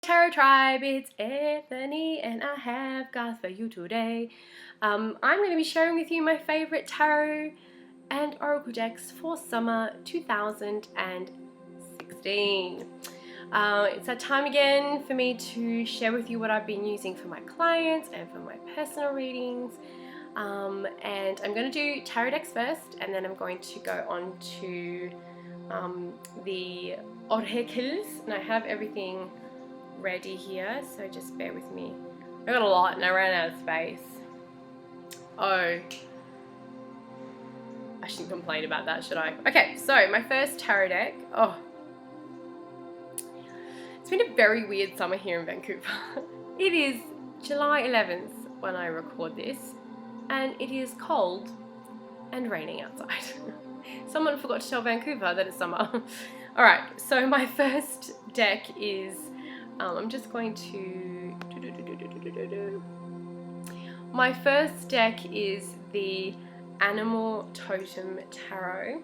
Tarot Tribe, it's Anthony and I have cards for you today. I'm going to be sharing with you my favorite tarot and oracle decks for summer 2016. It's that time again for me to share with you what I've been using for my clients and for my personal readings. And I'm going to do tarot decks first, and then I'm going to go on to the oracles, and I have everything ready here, so just bear with me. I got a lot and I ran out of space. Oh, I shouldn't complain about that, should I? Okay, so my first tarot deck. Oh, it's been a very weird summer here in Vancouver. It is July 11th when I record this, and it is cold and raining outside. Someone forgot to tell Vancouver that it's summer. Alright, so my first deck is I'm just going to... My first deck is the Animal Totem Tarot.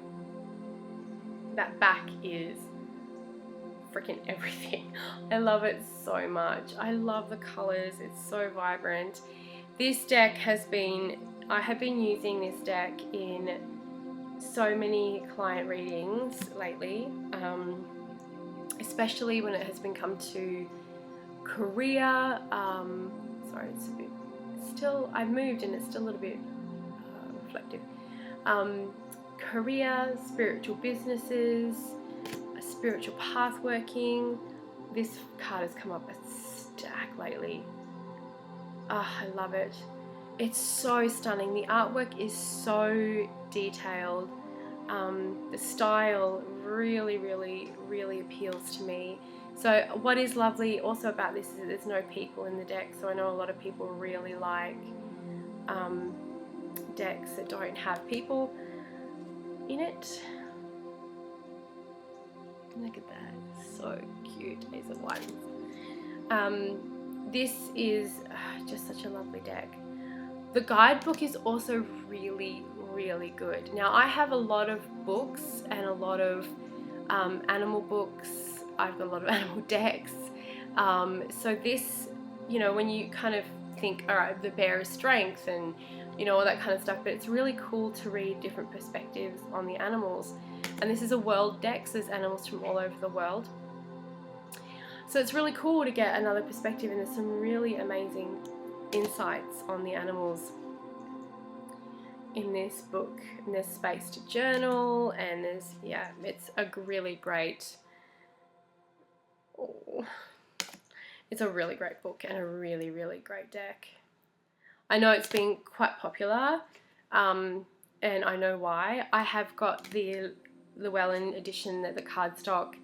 That back is freaking everything. I love it so much. I love the colors. It's so vibrant. This deck has been... I have been using this deck in so many client readings lately. Especially when it has been come to career. Sorry, it's a bit still, I've moved and it's still a little bit reflective. Career, spiritual businesses, a spiritual path working. This card has come up a stack lately. I love it. It's so stunning. The artwork is so detailed. The style really appeals to me. So what is lovely also about this is that there's no people in the deck, so I know a lot of people really like decks that don't have people in it. Look at that, so cute. Ace of Wands. This is just such a lovely deck. The guidebook is also really good. Now I have a lot of books and a lot of animal books. I've got a lot of animal decks. So this, you know, when you kind of think, all right, the bear is strength and, you know, all that kind of stuff, but it's really cool to read different perspectives on the animals. And this is a world deck, so there's animals from all over the world. So it's really cool to get another perspective, and there's some really amazing insights on the animals in this book. And there's space to journal, and there's, yeah, it's a really great, it's a really great book and a really great deck. I know it's been quite popular, and I know why. I have got the Llewellyn edition, that the cardstock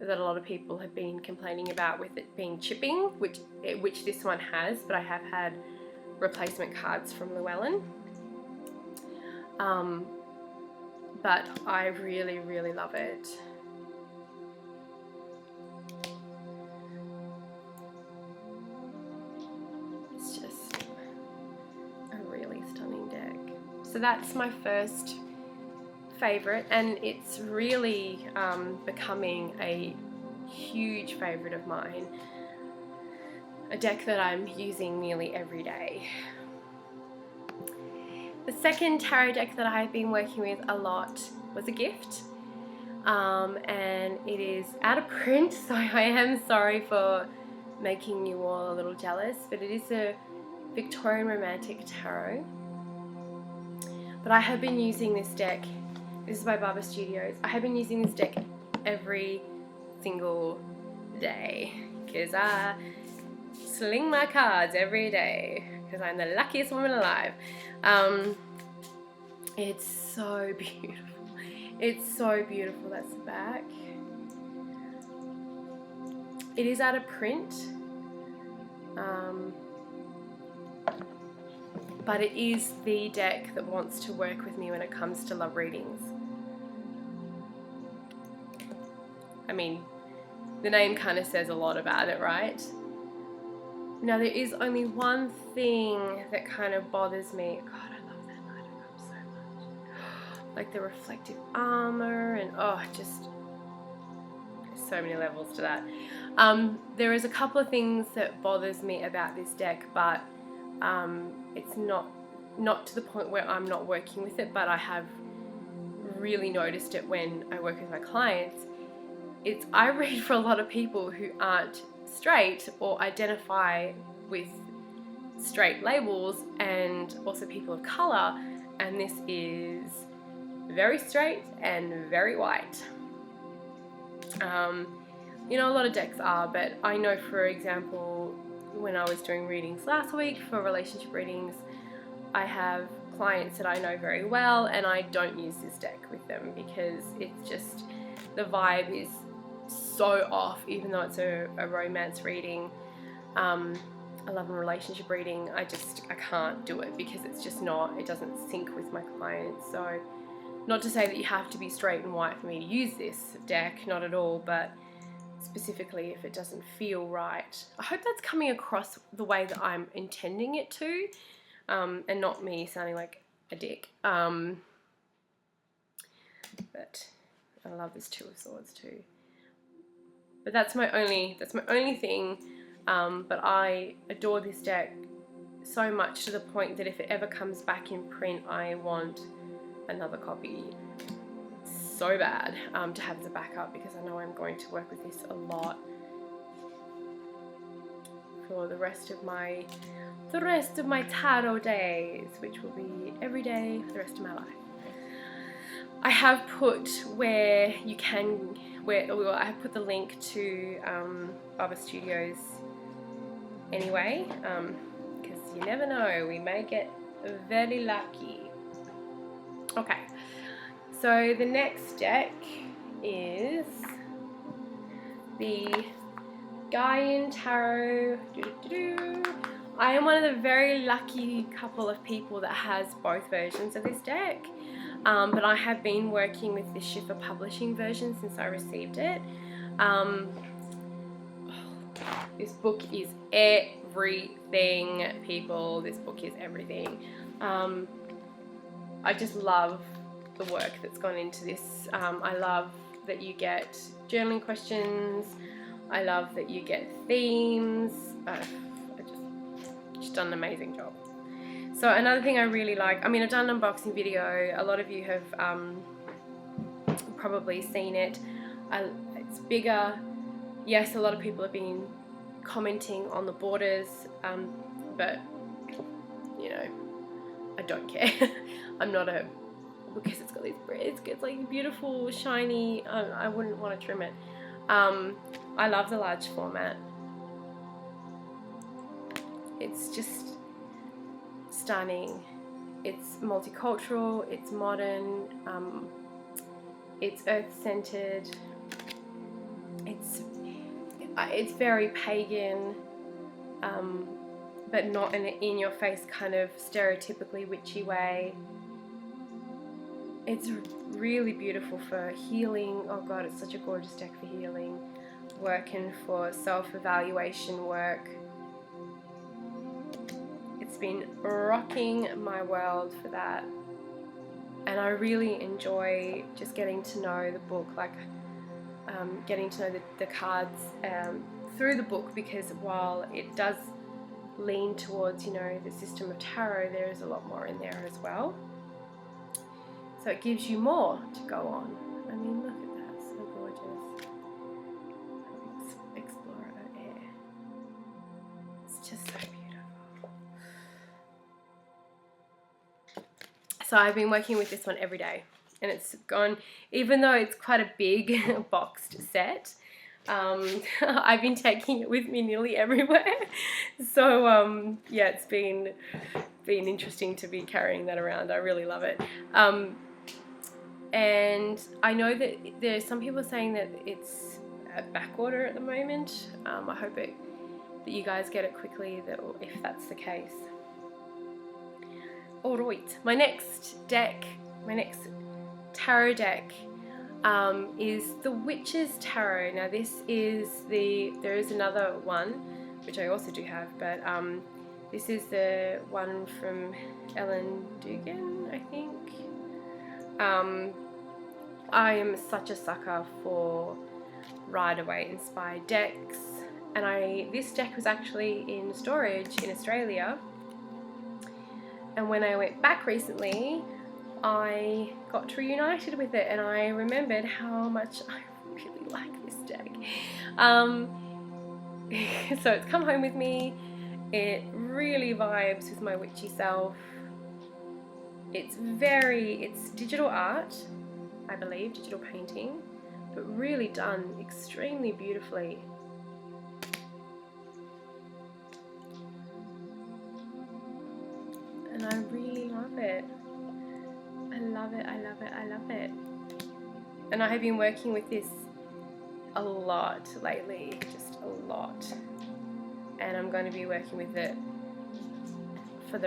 that a lot of people have been complaining about with it being chipping, which this one has, but I have had replacement cards from Llewellyn. But I really love it. It's just a really stunning deck. So that's my first favorite, and it's really becoming a huge favorite of mine. A deck that I'm using nearly every day. The second tarot deck that I've been working with a lot was a gift, and it is out of print, so I am sorry for making you all a little jealous, but it is a Victorian Romantic Tarot. But I have been using this deck. This is by Barber Studios. I have been using this deck every single day because I sling my cards every day because I'm the luckiest woman alive. It's so beautiful. It's so beautiful. That's the back. It is out of print, but it is the deck that wants to work with me when it comes to love readings. I mean, the name kind of says a lot about it, right? Now, there is only one thing that kind of bothers me. God, I love that light up so much. Like the reflective armor, and oh, just so many levels to that. There is a couple of things that bothers me about this deck, but it's not to the point where I'm not working with it, but I have really noticed it when I work with my clients. I read for a lot of people who aren't straight or identify with straight labels, and also people of color, and this is very straight and very white. You know, a lot of decks are, but I know, for example, when I was doing readings last week for relationship readings, I have clients that I know very well, and I don't use this deck with them because it's just, the vibe is so off, even though it's a romance reading, a love and relationship reading. I can't do it because it's just not, it doesn't sync with my clients. So not to say that you have to be straight and white for me to use this deck, not at all, but specifically if it doesn't feel right. I hope that's coming across the way that I'm intending it to, and not me sounding like a dick. But I love this Two of Swords too. But that's my only thing. But I adore this deck so much, to the point that if it ever comes back in print, I want another copy so bad, to have as a backup, because I know I'm going to work with this a lot for the rest of my tarot days, which will be every day for the rest of my life. I have put I have put the link to other studios anyway, because you never know, we may get very lucky. Okay, so the next deck is the Gaian Tarot. I am one of the very lucky couple of people that has both versions of this deck, but I have been working with the Schiffer Publishing version since I received it. This book is everything, people. This book is everything. I just love the work that's gone into this. I love that you get journaling questions. I love that you get themes. She's done an amazing job. So another thing I really like, I mean, I've done an unboxing video. A lot of you have probably seen it. It's bigger. Yes, a lot of people have been commenting on the borders, but you know, I don't care. I'm not because it's got these, it's like beautiful, shiny, I wouldn't want to trim it. I love the large format. It's just stunning. It's multicultural, it's modern, it's earth-centered, it's very pagan, but not in an in-your-face kind of stereotypically witchy way. It's really beautiful for healing. Oh God, it's such a gorgeous deck for healing work and for self-evaluation work. It's been rocking my world for that, and I really enjoy just getting to know the book, like getting to know the cards through the book, because while it does lean towards, you know, the system of tarot, there is a lot more in there as well. So it gives you more to go on. I mean, look at that, so gorgeous. Explorer air. It's just so beautiful. So I've been working with this one every day, and it's gone, even though it's quite a big boxed set, I've been taking it with me nearly everywhere. So yeah, it's been interesting to be carrying that around. I really love it. And I know that there's some people saying that it's a back order at the moment. I hope that you guys get it quickly, if that's the case. Alright, my next tarot deck is the Witch's Tarot. Now this is there is another one which I also do have, but this is the one from Ellen Dugan, I think. I am such a sucker for Rider-Waite inspired decks, and this deck was actually in storage in Australia, and when I went back recently I got reunited with it, and I remembered how much I really like this deck. So it's come home with me. It really vibes with my witchy self. It's digital art, I believe, digital painting, but really done extremely beautifully. And I really love it. I love it, I love it, I love it. And I have been working with this a lot lately, just a lot. And I'm going to be working with it for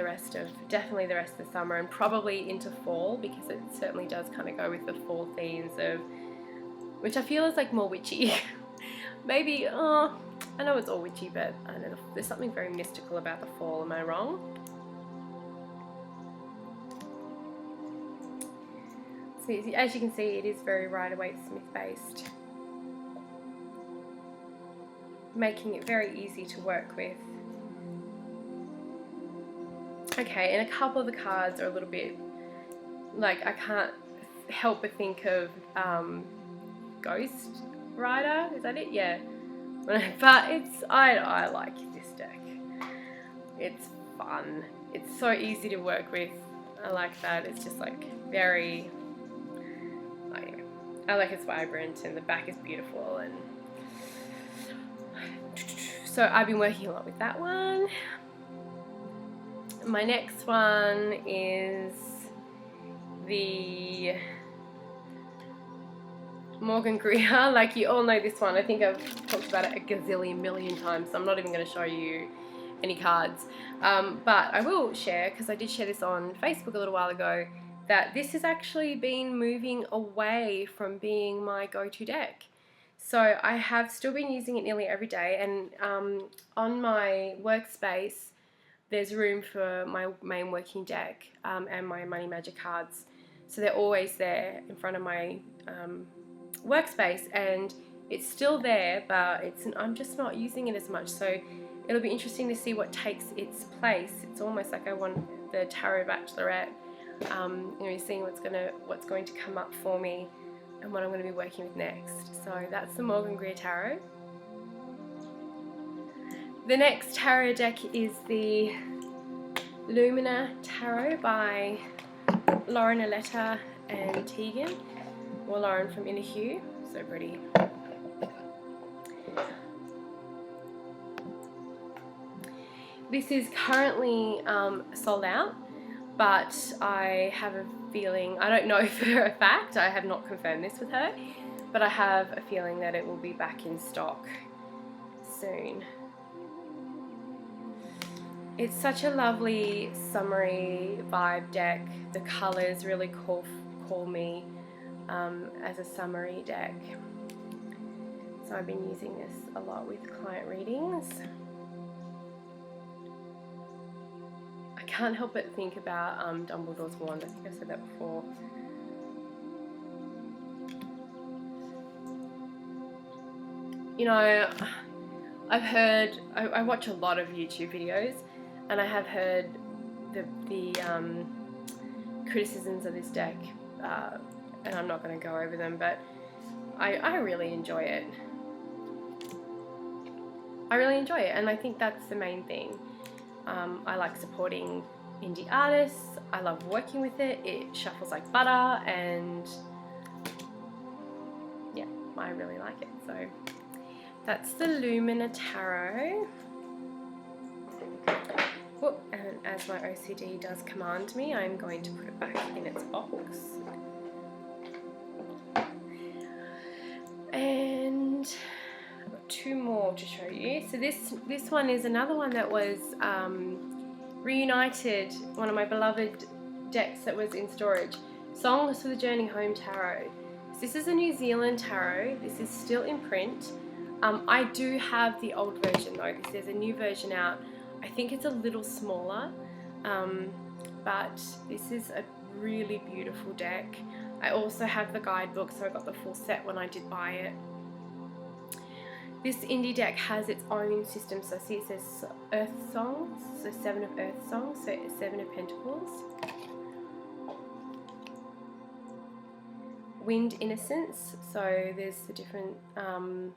definitely the rest of the summer, and probably into fall, because it certainly does kind of go with the fall themes of, which I feel is like more witchy. Maybe, I know it's all witchy, but I don't know, there's something very mystical about the fall, am I wrong? So as you can see, it is very Rider-Waite Smith based, making it very easy to work with. Okay, and a couple of the cards are a little bit, like, I can't help but think of Ghost Rider, is that it? Yeah. But I like this deck. It's fun. It's so easy to work with. I like that. It's just like very, I like it's vibrant, and the back is beautiful, and so I've been working a lot with that one. My next one is the Morgan Greer. Like, you all know this one. I think I've talked about it a gazillion million times, so I'm not even going to show you any cards. But I will share, because I did share this on Facebook a little while ago, that this has actually been moving away from being my go-to deck. So I have still been using it nearly every day, and on my workspace there's room for my main working deck and my Money Magic cards. So they're always there in front of my workspace, and it's still there, but I'm just not using it as much. So it'll be interesting to see what takes its place. It's almost like I want the Tarot Bachelorette, seeing what's going to come up for me and what I'm going to be working with next. So that's the Morgan Greer Tarot. The next tarot deck is the Lumina Tarot by Lauren Aletta and Tegan, or Lauren from Inner Hue. So pretty. This is currently sold out, but I have a feeling, I don't know for a fact, I have not confirmed this with her, but I have a feeling that it will be back in stock soon. It's such a lovely summery vibe deck. The colours really call me as a summery deck. So I've been using this a lot with client readings. I can't help but think about Dumbledore's wand. I think I've said that before. You know, I watch a lot of YouTube videos, and I have heard the criticisms of this deck, and I'm not going to go over them, but I really enjoy it. I really enjoy it, and I think that's the main thing. I like supporting indie artists. I love working with it. It shuffles like butter, and yeah, I really like it. So that's the Lumina Tarot. Whoop, and as my OCD does command me, I'm going to put it back in its box. And I've got two more to show you. So this one is another one that was reunited, one of my beloved decks that was in storage. Songs for the Journey Home Tarot. So this is a New Zealand tarot. This is still in print. I do have the old version though, because there's a new version out. I think it's a little smaller, but this is a really beautiful deck. I also have the guidebook, so I got the full set when I did buy it. This indie deck has its own system. So see, it says Earth Songs, so 7 of Earth Songs, so 7 of Pentacles. Wind Innocence, so there's the different, so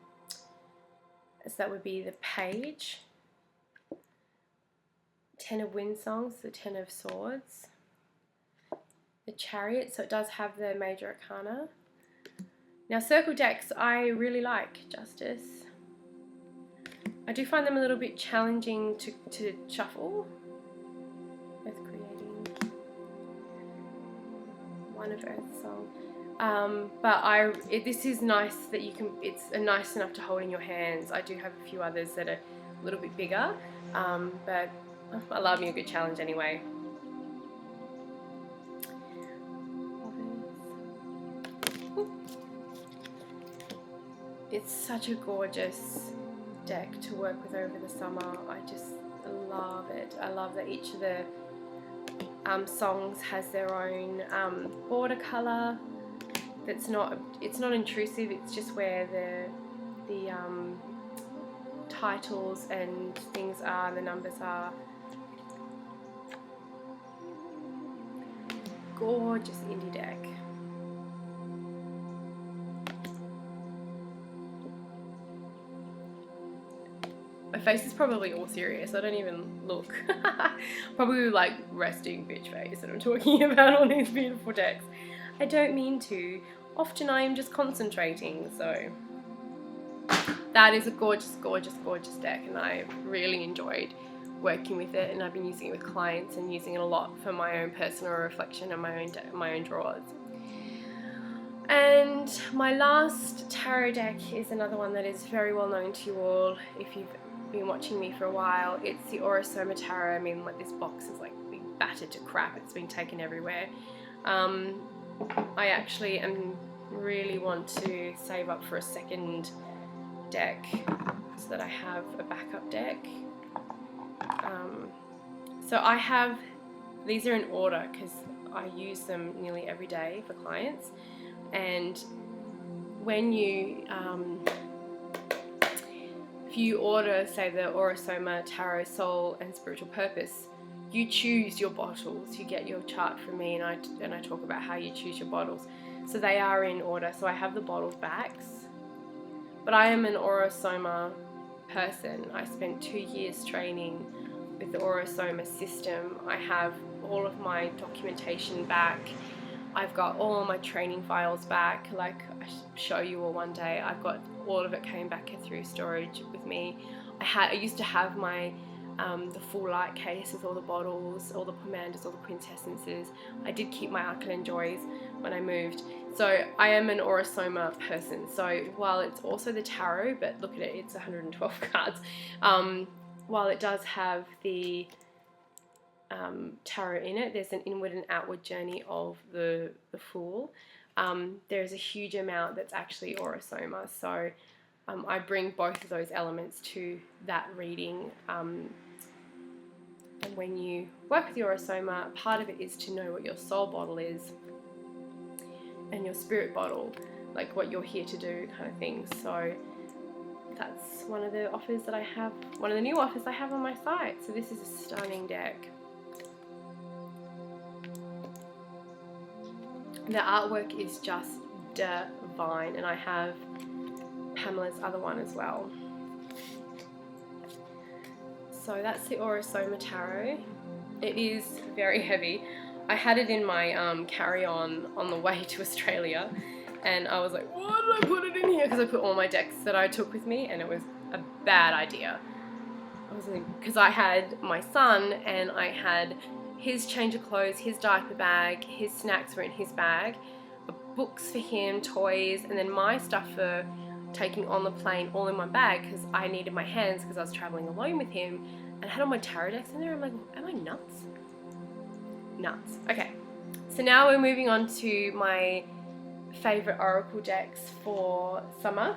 that would be the Page. 10 of Wind Songs, the 10 of Swords. The Chariot, so it does have the major arcana. Now circle decks I really like. Justice. I do find them a little bit challenging to shuffle. Earth Creating. 1 of Earth Song. But this is nice that you can, it's nice enough to hold in your hands. I do have a few others that are a little bit bigger, but I love me a good challenge anyway. It's such a gorgeous deck to work with over the summer. I just love it. I love that each of the songs has their own border color. It's not intrusive. It's just where the titles and things are, the numbers are. Gorgeous indie deck. My face is probably all serious. I don't even look. Probably like resting bitch face that I'm talking about all these beautiful decks. I don't mean to. Often I am just concentrating, so that is a gorgeous, gorgeous, gorgeous deck, and I really enjoyed working with it, and I've been using it with clients and using it a lot for my own personal reflection and my own drawers. And my last tarot deck is another one that is very well known to you all if you've been watching me for a while. It's the Soma Tarot. I mean, like, this box is like being battered to crap. It's been taken everywhere. I actually really want to save up for a second deck so that I have a backup deck. So I have, these are in order because I use them nearly every day for clients, and when you if you order, say, the Soma Tarot Soul and Spiritual Purpose, you choose your bottles. You get your chart from me, and I talk about how you choose your bottles. So they are in order. So I have the bottle backs, but I am an Soma person. I spent 2 years training with the Soma system. I have all of my documentation back. I've got all my training files back, like I show you all one day. I've got all of it came back through storage with me. I used to have my the full light case with all the bottles, all the pomanders, all the quintessences. I did keep my Arcane Joys when I moved. So I am an Soma person. So while it's also the tarot, but look at it, it's 112 cards. While it does have the tarot in it, there's an inward and outward journey of the Fool. There's a huge amount that's actually Soma. So I bring both of those elements to that reading. And when you work with your Soma, part of it is to know what your soul bottle is and your spirit bottle, like what you're here to do, kind of thing. So that's one of the offers that I have, one of the new offers I have on my site. So this is a stunning deck. The artwork is just divine, and I have Pamela's other one as well. So that's the Soma Tarot. It is very heavy. I had it in my carry-on the way to Australia, and I was like, why did I put it in here? Because I put all my decks that I took with me, and it was a bad idea. Because I had my son, and I had his change of clothes, his diaper bag, his snacks were in his bag, books for him, toys, and then my stuff for taking on the plane all in my bag because I needed my hands because I was traveling alone with him, and I had all my tarot decks in there. I'm like, am I nuts? Nuts. Okay, so now we're moving on to my favorite oracle decks for summer,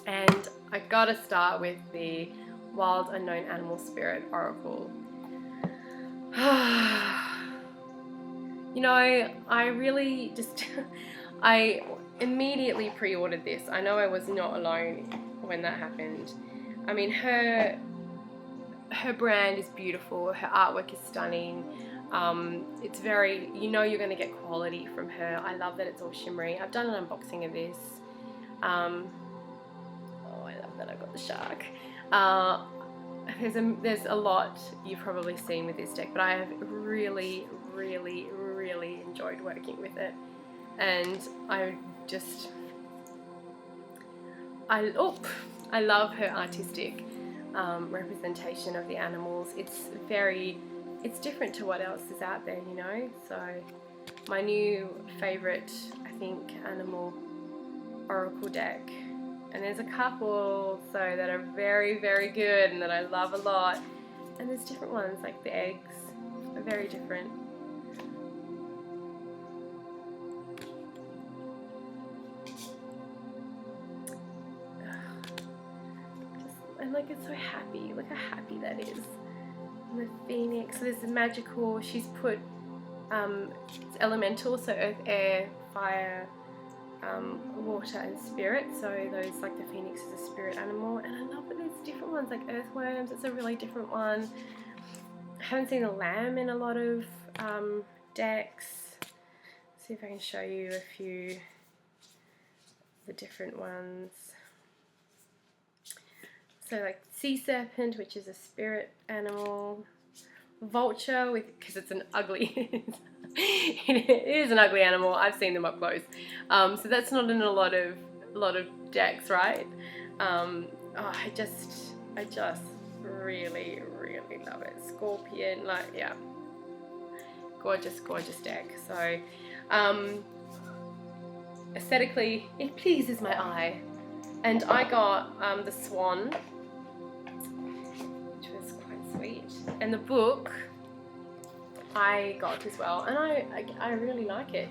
and I gotta start with the Wild Unknown Animal Spirit Oracle. You know, I really just I immediately pre-ordered this. I know I was not alone when that happened. I mean, her brand is beautiful, her artwork is stunning. It's very, you know, you're going to get quality from her. I love that it's all shimmery. I've done an unboxing of this. Oh, I love that I got the shark. There's a lot you've probably seen with this deck, but I have really, really, really enjoyed working with it, and I love her artistic representation of the animals. It's different to what else is out there, you know. So my new favorite, I think, animal oracle deck, and there's a couple that are very, very good and that I love a lot, and there's different ones, like the eggs are very different. And like, it's so happy, look how happy that is. And the phoenix, so there's the magical, she's put it's elemental, so earth, air, fire, water and spirit. So those, like the phoenix is a spirit animal, and I love that there's different ones, like earthworms, it's a really different one. I haven't seen a lamb in a lot of decks. See if I can show you a few of the different ones. So like sea serpent, which is a spirit animal, vulture, because it's an ugly, it is an ugly animal. I've seen them up close, so that's not in a lot of decks, right? I just really, really love it. Scorpion, like, yeah, gorgeous, gorgeous deck. So aesthetically, it pleases my eye, and I got the swan, which was quite sweet, and the book I got as well, and I really like it.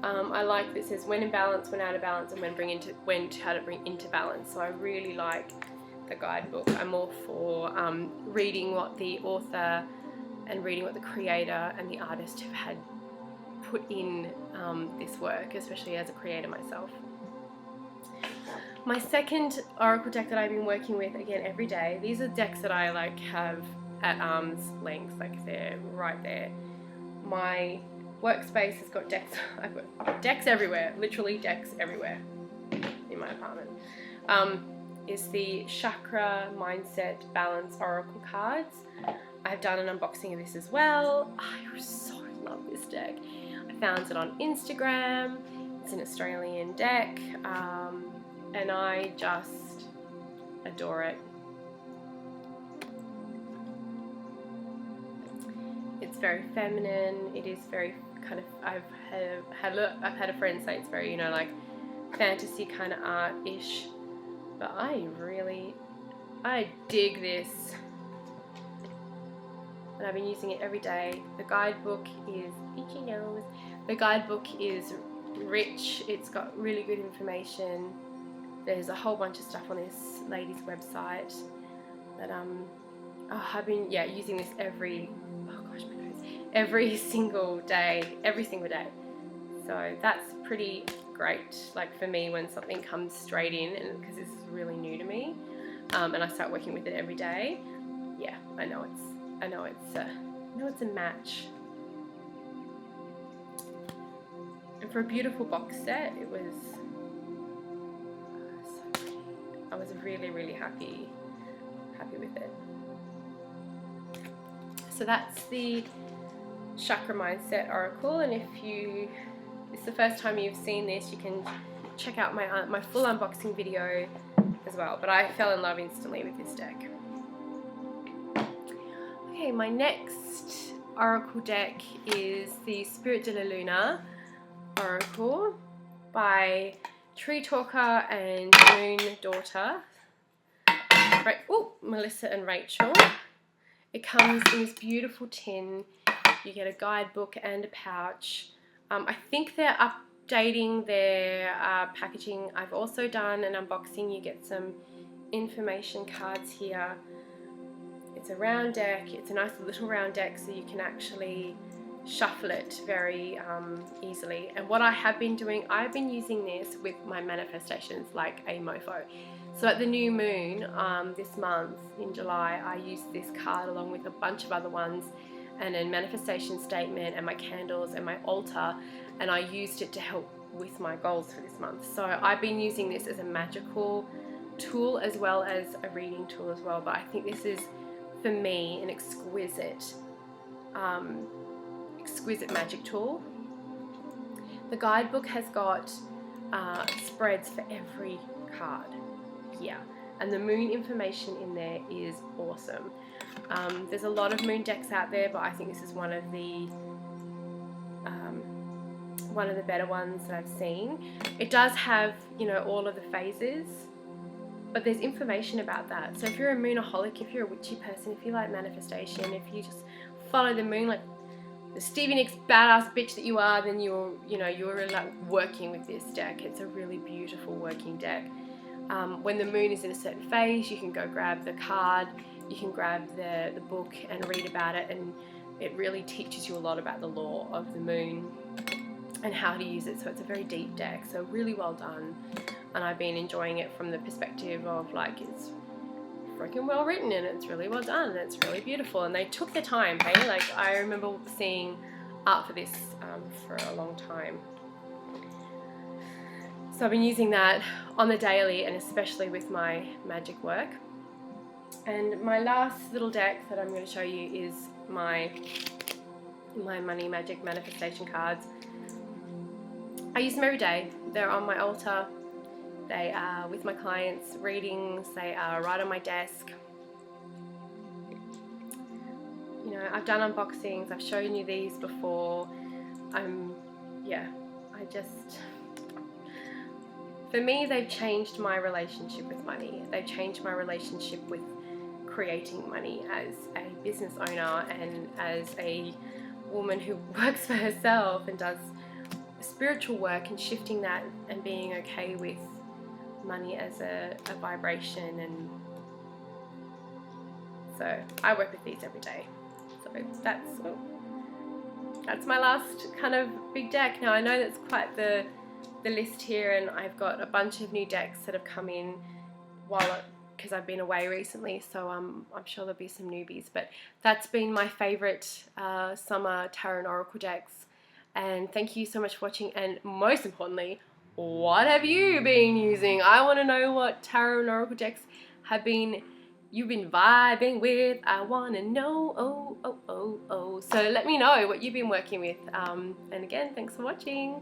I like that it says when in balance, when out of balance, and how to bring into balance. So I really like the guidebook. I'm all for reading what the author and reading what the creator and the artist have had put in this work, especially as a creator myself. My second oracle deck that I've been working with, again, every day, these are decks that I like have at arm's length, like they're right there. My workspace has got decks, I've got decks everywhere, literally decks everywhere in my apartment. Is the Chakra Mindset Balance Oracle cards. I've done an unboxing of this as well. I so love this deck. I found it on Instagram. It's an Australian deck, and I just adore it. It's very feminine. It is very kind of, I've had a friend say it's very, you know, like fantasy kind of art-ish, but I dig this, and I've been using it every day. The guidebook is, itchy nose, the guidebook is rich. It's got really good information. There's a whole bunch of stuff on this lady's website that I've been using this every single day, so that's pretty great, like for me, when something comes straight in, and because this is really new to me, and I start working with it every day. Yeah, I know it's a match. And for a beautiful box set, it was so pretty. I was really, really happy with it. So that's the Chakra Mindset Oracle, and if it's the first time you've seen this, you can check out my full unboxing video as well, but I fell in love instantly with this deck. Okay, my next oracle deck is the Spirit de la Luna Oracle by Tree Talker and Moon Daughter, Melissa and Rachel. It comes in this beautiful tin. You get a guidebook and a pouch. I think they're updating their packaging. I've also done an unboxing. You get some information cards here. It's a round deck. It's a nice little round deck, so you can actually shuffle it very easily. And what I have been doing, I've been using this with my manifestations like a mofo. So at the new moon this month in July, I used this card along with a bunch of other ones and a manifestation statement and my candles and my altar, and I used it to help with my goals for this month. So I've been using this as a magical tool as well as a reading tool as well, but I think this is, for me, an exquisite magic tool. The guidebook has got spreads for every card. Yeah, and the moon information in there is awesome. There's a lot of moon decks out there, but I think this is one of the better ones that I've seen. It does have, you know, all of the phases, but there's information about that. So if you're a moonaholic, if you're a witchy person, if you like manifestation, if you just follow the moon like the Stevie Nicks badass bitch that you are, then you're really like working with this deck. It's a really beautiful working deck. When the moon is in a certain phase, you can go grab the card, you can grab the book and read about it, and it really teaches you a lot about the law of the moon and how to use it. So it's a very deep deck, so really well done, and I've been enjoying it from the perspective of like, it's freaking well written and it's really well done and it's really beautiful, and they took their time, hey? Like, I remember seeing art for this for a long time. So I've been using that on the daily, and especially with my magic work. And my last little deck that I'm going to show you is my money magic manifestation cards. I use them every day. They're on my altar. They are with my clients' readings. They are right on my desk. You know, I've done unboxings. I've shown you these before. For me, they've changed my relationship with money. They've changed my relationship with creating money as a business owner and as a woman who works for herself and does spiritual work, and shifting that and being okay with money as a vibration. And so I work with these every day. So that's my last kind of big deck. Now I know that's quite the list here, and I've got a bunch of new decks that have come in because I've been away recently, so I'm sure there'll be some newbies, but that's been my favorite summer tarot and oracle decks. And thank you so much for watching, and most importantly, what have you been using? I want to know what tarot and oracle decks you've been vibing with. I want to know. So let me know what you've been working with. And again, thanks for watching.